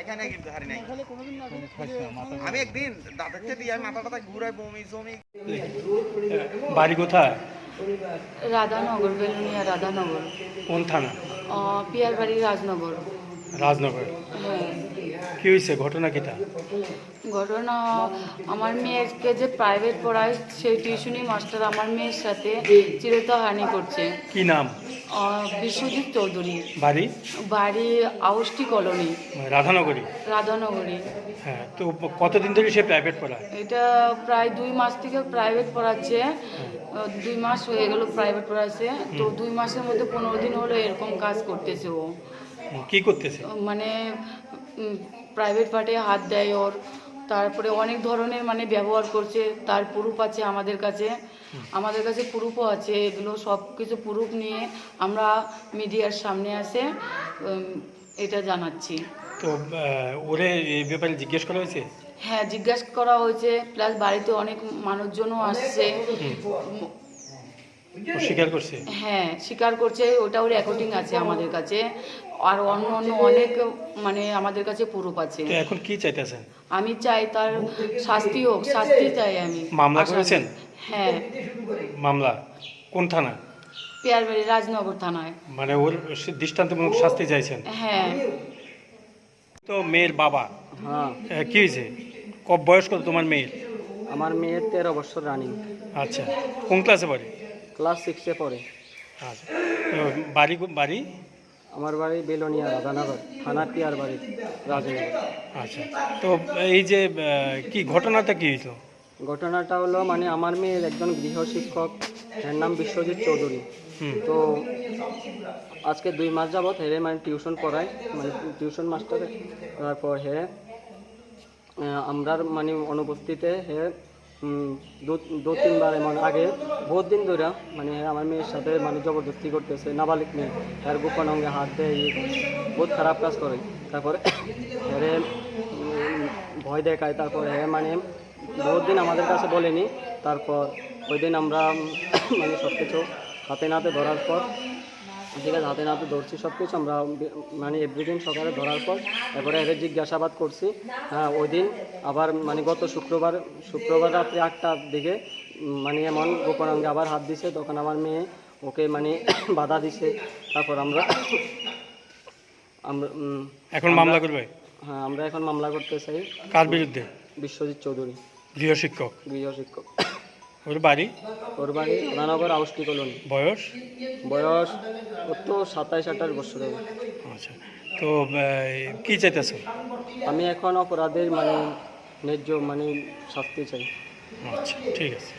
এখানে কিন্তু হারি নাই আমি একদিন দাদাকে দিয়ে মাথাটা ঘুরাই বমি জমি। বাড়ি কোথায়? রাধানগর, বেলুনিয়া রাধানগর। কোন থানা? পিয়ারবাড়ি রাজনগর। রাজনগর। হ্যাঁ। কি হয়েছে ঘটনা কিটা? ঘটনা আমার মেয়েকে যে প্রাইভেট পড়ায় সেই টিউশনি মাস্টার আমার মেয়ের সাথে চিরতাহানি করছে। কি নাম? বিশ্বজিৎ চৌধুরী। বাড়ি? বাড়ি আউষ্টি কলোনি, রাধানগরী। রাধানগরী। হ্যাঁ, তো কতদিন ধরে সে প্রাইভেট পড়ায়? এটা প্রায় 2 মাস থেকে প্রাইভেট পড়াচ্ছে। 2 মাস হয়ে গেল প্রাইভেট পড়াচ্ছে। তো 2 মাসের মধ্যে 15 দিন হলো এরকম কাজ করতেছে ও। কি করতেছে? মানে প্রাইভেট পার্টে হাত দেয় ওর, তারপরে অনেক ধরনের মানে ব্যবহার করছে। তার প্রুফ আছে আমাদের কাছে প্রুফও আছে। এগুলো সব কিছু প্রুফ নিয়ে আমরা মিডিয়ার সামনে আসে এটা জানাচ্ছি। তো ওরে এই ব্যাপারে জিজ্ঞেস করা হয়েছে? হ্যাঁ, জিজ্ঞাসা করা হয়েছে, প্লাস বাড়িতে অনেক মানুষজনও আসছে। স্বীকার করছে? হ্যাঁ, স্বীকার করছে। ওটাও রেকর্ডিং আছে আমাদের কাছে, আর অন্য অনেক মানে আমাদের কাছে প্রুফ আছে। তো এখন কি চাইতেছেন? আমি চাই তার শাস্তি হোক, শাস্তি চাই আমি। মামলা করেছেন? হ্যাঁ। মামলা কোন থানা? পিয়ারবাড়ি রাজনগর থানায়। মানে ওর দৃষ্টান্তমূলক শাস্তি চাইছেন? হ্যাঁ। তো মেয়ের বাবা, হ্যাঁ, কি হয়েছে? বয়স কত তোমার মেয়ের? আমার মেয়ের 13 বছর রানিং। আচ্ছা, কোন ক্লাসে পড়ে? ক্লাস 6-এ পড়ে। আচ্ছা, তো বাড়ি বাড়ি? আমার বাড়ি বেলুনিয়া রাধানগর, থানা পিয়ারবাড়ি রাজনগর। আচ্ছা, তো এই যে কি ঘটনাটা কি হয়েছিল? ঘটনাটা হলো মানে আমার মেয়ের একজন গৃহশিক্ষক, এর নাম বিশ্বজিৎ চৌধুরী। তো আজকে 2 মাস যাবৎ হেরে মানে টিউশন পড়ায়, মানে টিউশন মাস্টারে। তারপর হে আমরা মানে অনুপস্থিতিতে হে 2-3 বার এমন আগে বহুত দিন ধরে মানে আমার মেয়ের সাথে মানে জবরদস্তি করতেছে। নাবালিক মেয়ে, তার গোপন অঙ্গে হাত দেয়, বহুত খারাপ কাজ করে। তারপরে হেরে ভয় দেখায়। তারপরে মানে বহুত দিন আমাদের কাছে বলেনি। তারপর ওই দিন আমরা মানে সব কিছু হাতে নাতে ধরার পর, ঠিক আছে, হাতে নাতে ধরছি সব কিছু আমরা মানে এভরিদিন সকালে ধরার পর এরপরে এদের জিজ্ঞাসাবাদ করছি। হ্যাঁ, ওই দিন আবার মানে গত শুক্রবার রাত্রে 8টার দিকে মানে এমন গোপন অঙ্গে আবার হাত দিছে। তখন আমার মেয়ে ওকে মানে বাধা দিছে। তারপর আমরা এখন মামলা করবে? হ্যাঁ, আমরা এখন মামলা করতে চাই। কার বিরুদ্ধে? বিশ্বজিৎ চৌধুরী, গৃহশিক্ষক। ওর বাড়ি? ওর বাড়ি রাধানগর আউষ্টি কলোনি। বয়স ওর তো 27-28 বছর হবে। আচ্ছা, তো কি চাইতেছ? আমি এখন অপরাধের মানে ন্যায্য মানে শাস্তি চাই। আচ্ছা, ঠিক আছে।